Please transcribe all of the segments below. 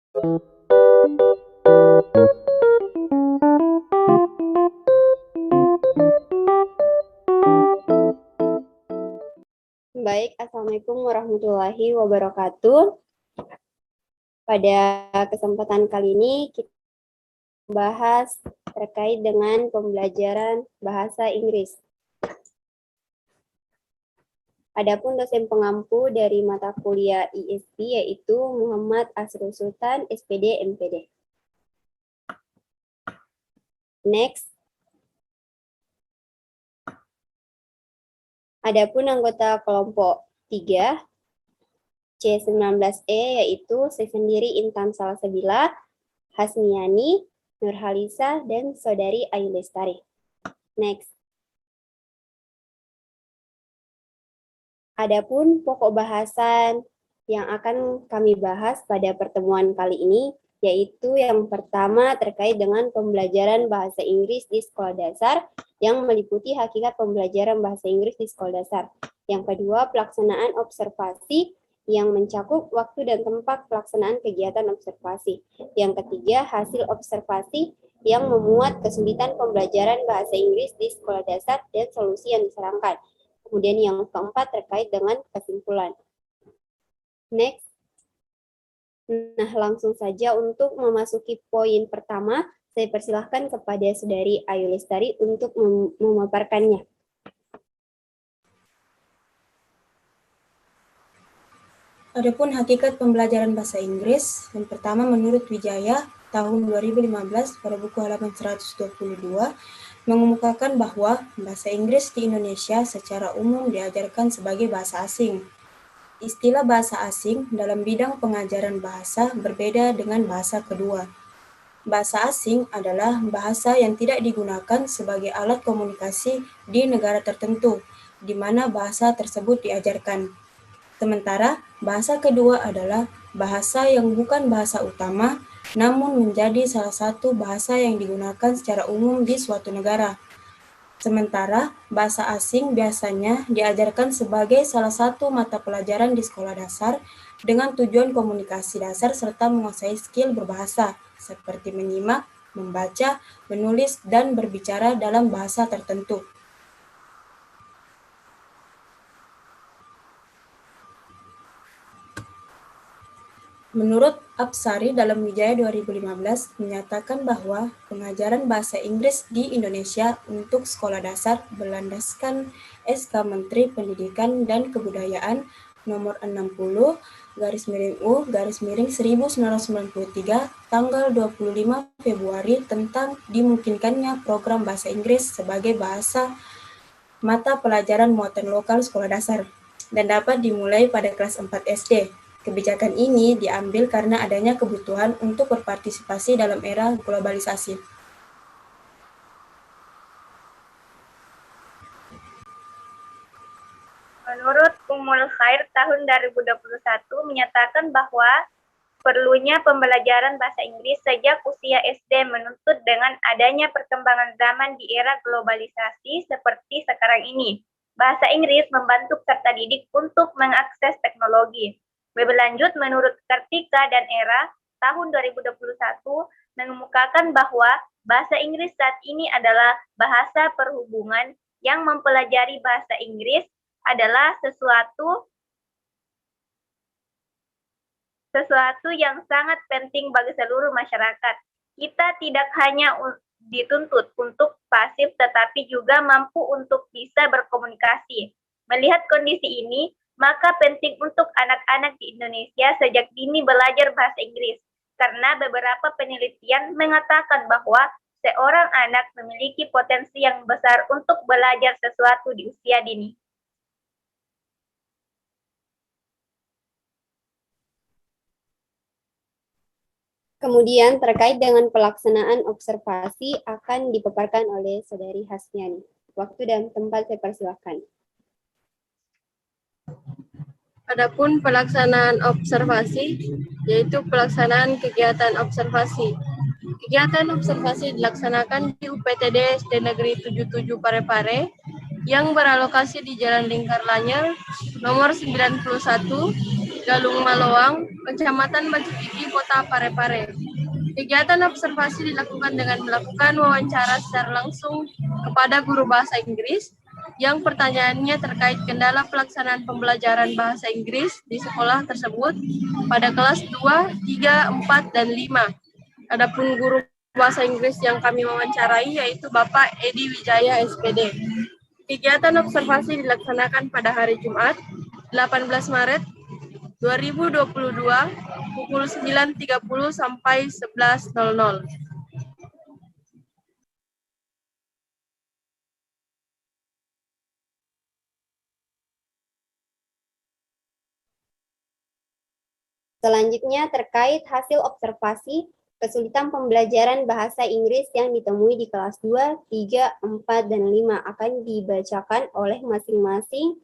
Baik, Assalamualaikum warahmatullahi wabarakatuh. Pada kesempatan kali ini kita bahas terkait dengan pembelajaran bahasa Inggris. Adapun dosen pengampu dari mata kuliah ISP yaitu Muhammad Asrul Sultan, SPD, MPD. Next. Adapun anggota kelompok 3 C19E yaitu saya sendiri Intan Salsabila, Hasmiani, Nurhalisa, dan Saudari Ayu Lestari. Next. Adapun pokok bahasan yang akan kami bahas pada pertemuan kali ini, yaitu yang pertama terkait dengan pembelajaran bahasa Inggris di sekolah dasar yang meliputi hakikat pembelajaran bahasa Inggris di sekolah dasar. Yang kedua, pelaksanaan observasi yang mencakup waktu dan tempat pelaksanaan kegiatan observasi. Yang ketiga, hasil observasi yang memuat kesulitan pembelajaran bahasa Inggris di sekolah dasar dan solusi yang disarankan. Kemudian yang keempat terkait dengan kesimpulan. Next. Nah, langsung saja untuk memasuki poin pertama, saya persilahkan kepada Saudari Ayu Lestari untuk memaparkannya. Adapun hakikat pembelajaran bahasa Inggris, yang pertama menurut Wijaya tahun 2015 pada buku halaman 122 mengemukakan bahwa bahasa Inggris di Indonesia secara umum diajarkan sebagai bahasa asing. Istilah bahasa asing dalam bidang pengajaran bahasa berbeda dengan bahasa kedua. Bahasa asing adalah bahasa yang tidak digunakan sebagai alat komunikasi di negara tertentu, di mana bahasa tersebut diajarkan. Sementara bahasa kedua adalah bahasa yang bukan bahasa utama, namun menjadi salah satu bahasa yang digunakan secara umum di suatu negara. Sementara bahasa asing biasanya diajarkan sebagai salah satu mata pelajaran di sekolah dasar dengan tujuan komunikasi dasar serta menguasai skill berbahasa, seperti menyimak, membaca, menulis, dan berbicara dalam bahasa tertentu. Menurut Apsari dalam Wijaya 2015 menyatakan bahwa pengajaran bahasa Inggris di Indonesia untuk sekolah dasar berlandaskan SK Menteri Pendidikan dan Kebudayaan nomor 60/U/1993 tanggal 25 Februari tentang dimungkinkannya program bahasa Inggris sebagai bahasa mata pelajaran muatan lokal sekolah dasar dan dapat dimulai pada kelas 4 SD. Kebijakan ini diambil karena adanya kebutuhan untuk berpartisipasi dalam era globalisasi. Menurut Ummul Khair tahun 2021 menyatakan bahwa perlunya pembelajaran bahasa Inggris sejak usia SD menuntut dengan adanya perkembangan zaman di era globalisasi seperti sekarang ini. Bahasa Inggris membantu peserta didik untuk mengakses teknologi. Lebih lanjut, menurut Kartika dan Era, tahun 2021 mengemukakan bahwa bahasa Inggris saat ini adalah bahasa perhubungan yang mempelajari bahasa Inggris adalah sesuatu yang sangat penting bagi seluruh masyarakat. Kita tidak hanya dituntut untuk pasif, tetapi juga mampu untuk bisa berkomunikasi. Melihat kondisi ini, maka penting untuk anak-anak di Indonesia sejak dini belajar bahasa Inggris, karena beberapa penelitian mengatakan bahwa seorang anak memiliki potensi yang besar untuk belajar sesuatu di usia dini. Kemudian terkait dengan pelaksanaan observasi akan dipaparkan oleh Saudari Hasmiani. Waktu dan tempat saya persilakan. Adapun pelaksanaan observasi, yaitu pelaksanaan kegiatan observasi. Kegiatan observasi dilaksanakan di UPTD SD Negeri 77 Parepare yang beralokasi di Jalan Lingkar Lanyar nomor 91 Galung Maloang, Kecamatan Batu Gigi, Kota Parepare. Kegiatan observasi dilakukan dengan melakukan wawancara secara langsung kepada guru bahasa Inggris yang pertanyaannya terkait kendala pelaksanaan pembelajaran bahasa Inggris di sekolah tersebut pada kelas 2, 3, 4, dan 5. Adapun guru bahasa Inggris yang kami wawancarai yaitu Bapak Edi Wijaya SPD. Kegiatan observasi dilaksanakan pada hari Jumat, 18 Maret 2022, pukul 9.30 sampai 11.00. Selanjutnya terkait hasil observasi kesulitan pembelajaran bahasa Inggris yang ditemui di kelas 2, 3, 4, dan 5 akan dibacakan oleh masing-masing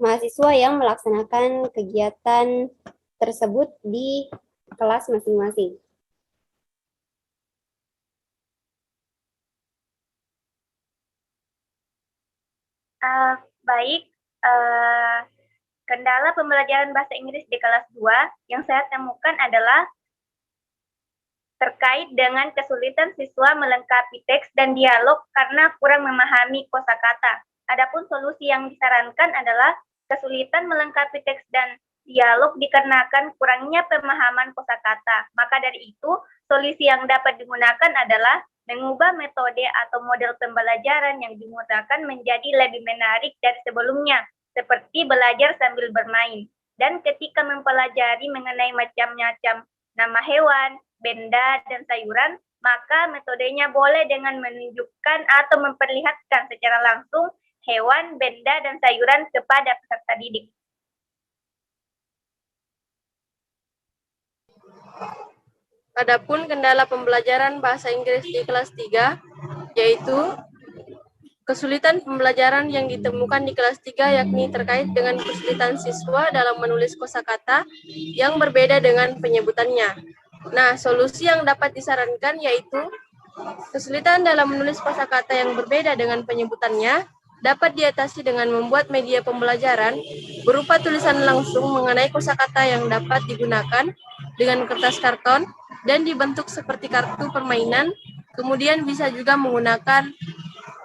mahasiswa yang melaksanakan kegiatan tersebut di kelas masing-masing. Baik, kendala pembelajaran bahasa Inggris di kelas 2 yang saya temukan adalah terkait dengan kesulitan siswa melengkapi teks dan dialog karena kurang memahami kosakata. Adapun solusi yang disarankan adalah kesulitan melengkapi teks dan dialog dikarenakan kurangnya pemahaman kosakata. Maka dari itu, solusi yang dapat digunakan adalah mengubah metode atau model pembelajaran yang digunakan menjadi lebih menarik dari sebelumnya, seperti belajar sambil bermain. Dan ketika mempelajari mengenai macam-macam nama hewan, benda, dan sayuran, maka metodenya boleh dengan menunjukkan atau memperlihatkan secara langsung hewan, benda, dan sayuran kepada peserta didik. Adapun kendala pembelajaran bahasa Inggris di kelas 3, yaitu kesulitan pembelajaran yang ditemukan di kelas 3 yakni terkait dengan kesulitan siswa dalam menulis kosakata yang berbeda dengan penyebutannya. Nah, solusi yang dapat disarankan yaitu kesulitan dalam menulis kosakata yang berbeda dengan penyebutannya dapat diatasi dengan membuat media pembelajaran berupa tulisan langsung mengenai kosakata yang dapat digunakan dengan kertas karton dan dibentuk seperti kartu permainan. Kemudian bisa juga menggunakan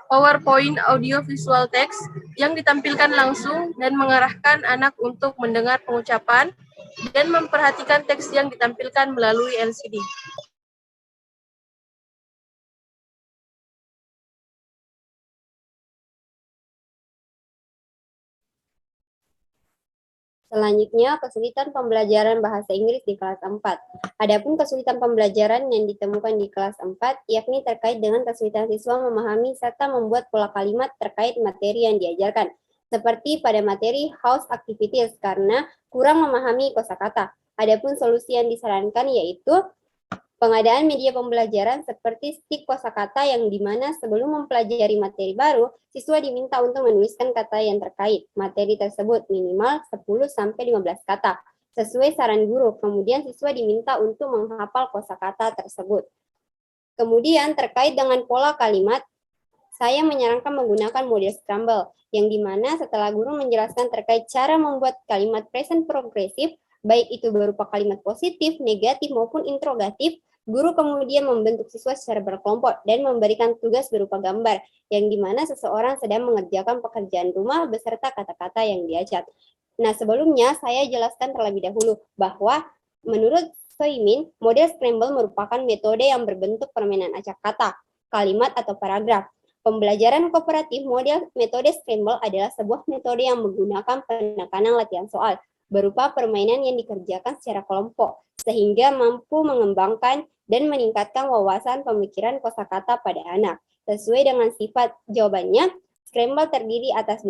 PowerPoint audio visual text yang ditampilkan langsung dan mengarahkan anak untuk mendengar pengucapan dan memperhatikan teks yang ditampilkan melalui LCD. Selanjutnya, kesulitan pembelajaran bahasa Inggris di kelas 4. Adapun kesulitan pembelajaran yang ditemukan di kelas 4, yakni terkait dengan kesulitan siswa memahami serta membuat pola kalimat terkait materi yang diajarkan, seperti pada materi house activities karena kurang memahami kosakata. Adapun solusi yang disarankan yaitu pengadaan media pembelajaran seperti stik kosakata yang dimana sebelum mempelajari materi baru, siswa diminta untuk menuliskan kata yang terkait materi tersebut minimal 10-15 kata sesuai saran guru. Kemudian siswa diminta untuk menghafal kosakata tersebut. Kemudian terkait dengan pola kalimat, saya menyarankan menggunakan model scramble yang dimana setelah guru menjelaskan terkait cara membuat kalimat present progresif, baik itu berupa kalimat positif, negatif, maupun interrogatif, guru kemudian membentuk siswa secara berkelompok dan memberikan tugas berupa gambar, yang dimana seseorang sedang mengerjakan pekerjaan rumah beserta kata-kata yang diajar. Nah, sebelumnya saya jelaskan terlebih dahulu bahwa menurut Soimin, model scramble merupakan metode yang berbentuk permainan acak kata, kalimat, atau paragraf. Pembelajaran kooperatif metode scramble adalah sebuah metode yang menggunakan penekanan latihan soal, berupa permainan yang dikerjakan secara kelompok, sehingga mampu mengembangkan dan meningkatkan wawasan pemikiran kosakata pada anak. Sesuai dengan sifat jawabannya, scramble terdiri atas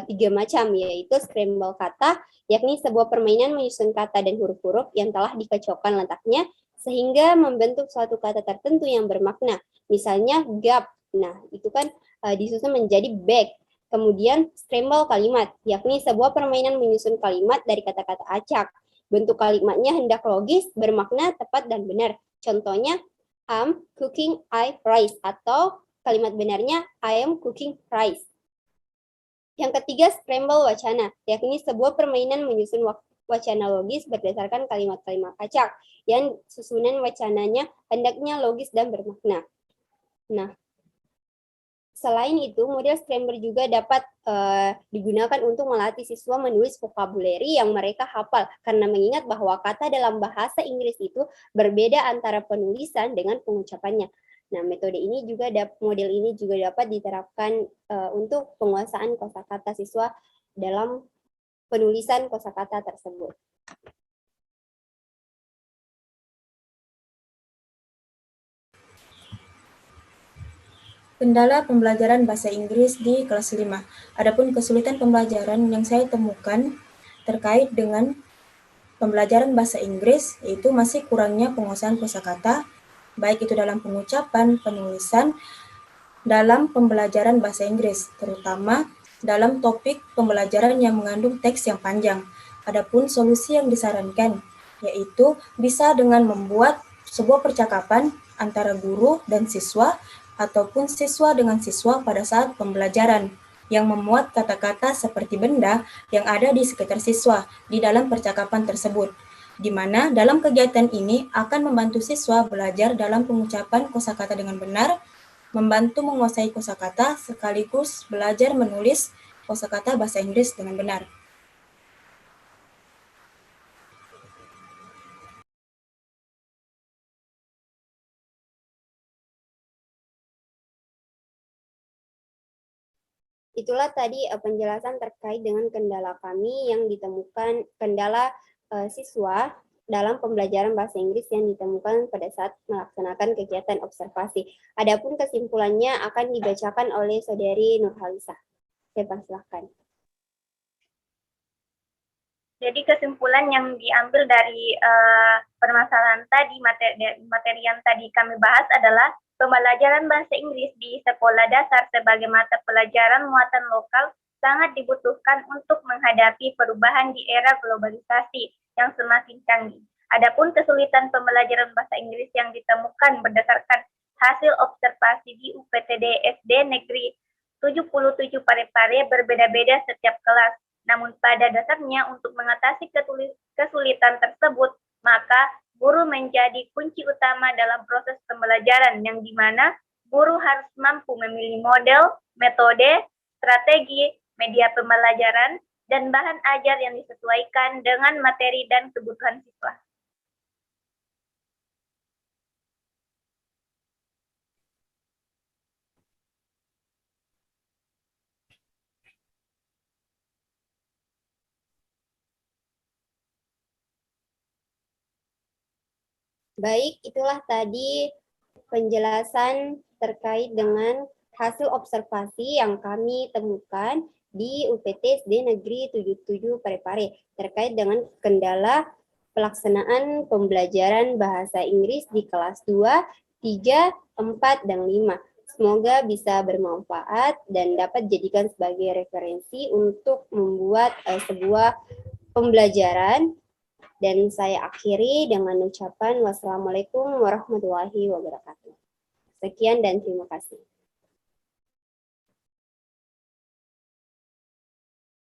tiga macam, yaitu scramble kata, yakni sebuah permainan menyusun kata dan huruf-huruf yang telah dikecohkan letaknya, sehingga membentuk suatu kata tertentu yang bermakna. Misalnya gap, nah itu kan disusun menjadi bag. Kemudian scramble kalimat, yakni sebuah permainan menyusun kalimat dari kata-kata acak. Bentuk kalimatnya hendak logis, bermakna tepat dan benar. Contohnya, I'm cooking rice, atau kalimat benarnya I am cooking rice. Yang ketiga, scramble wacana, yakni sebuah permainan menyusun wacana logis berdasarkan kalimat-kalimat acak, yang susunan wacananya hendaknya logis dan bermakna. Nah, selain itu, model scramble juga dapat digunakan untuk melatih siswa menulis vocabulary yang mereka hafal, karena mengingat bahwa kata dalam bahasa Inggris itu berbeda antara penulisan dengan pengucapannya. Nah, model ini juga dapat diterapkan untuk penguasaan kosakata siswa dalam penulisan kosakata tersebut. Kendala pembelajaran bahasa Inggris di kelas 5. Adapun kesulitan pembelajaran yang saya temukan terkait dengan pembelajaran bahasa Inggris, yaitu masih kurangnya penguasaan kosakata, baik itu dalam pengucapan, penulisan, dalam pembelajaran bahasa Inggris, terutama dalam topik pembelajaran yang mengandung teks yang panjang. Adapun solusi yang disarankan, yaitu bisa dengan membuat sebuah percakapan antara guru dan siswa, ataupun siswa dengan siswa pada saat pembelajaran, yang memuat kata-kata seperti benda yang ada di sekitar siswa di dalam percakapan tersebut, di mana dalam kegiatan ini akan membantu siswa belajar dalam pengucapan kosakata dengan benar, membantu menguasai kosakata sekaligus belajar menulis kosakata bahasa Inggris dengan benar. Itulah tadi penjelasan terkait dengan kendala kami yang ditemukan, kendala siswa dalam pembelajaran bahasa Inggris yang ditemukan pada saat melaksanakan kegiatan observasi. Adapun kesimpulannya akan dibacakan oleh Saudari Nurhalisa. Saya persilahkan. Jadi kesimpulan yang diambil dari permasalahan tadi, materi yang tadi kami bahas adalah pembelajaran bahasa Inggris di sekolah dasar sebagai mata pelajaran muatan lokal sangat dibutuhkan untuk menghadapi perubahan di era globalisasi yang semakin canggih. Adapun kesulitan pembelajaran bahasa Inggris yang ditemukan berdasarkan hasil observasi di UPTD SD Negeri 77 Parepare berbeda-beda setiap kelas. Namun pada dasarnya untuk mengatasi kesulitan tersebut, maka guru menjadi kunci utama dalam proses pembelajaran yang dimana guru harus mampu memilih model, metode, strategi, media pembelajaran, dan bahan ajar yang disesuaikan dengan materi dan kebutuhan siswa. Baik, itulah tadi penjelasan terkait dengan hasil observasi yang kami temukan di UPT SD Negeri 77 Parepare terkait dengan kendala pelaksanaan pembelajaran bahasa Inggris di kelas 2, 3, 4, dan 5. Semoga bisa bermanfaat dan dapat dijadikan sebagai referensi untuk membuat sebuah pembelajaran. Dan saya akhiri dengan ucapan wassalamualaikum warahmatullahi wabarakatuh. Sekian dan terima kasih.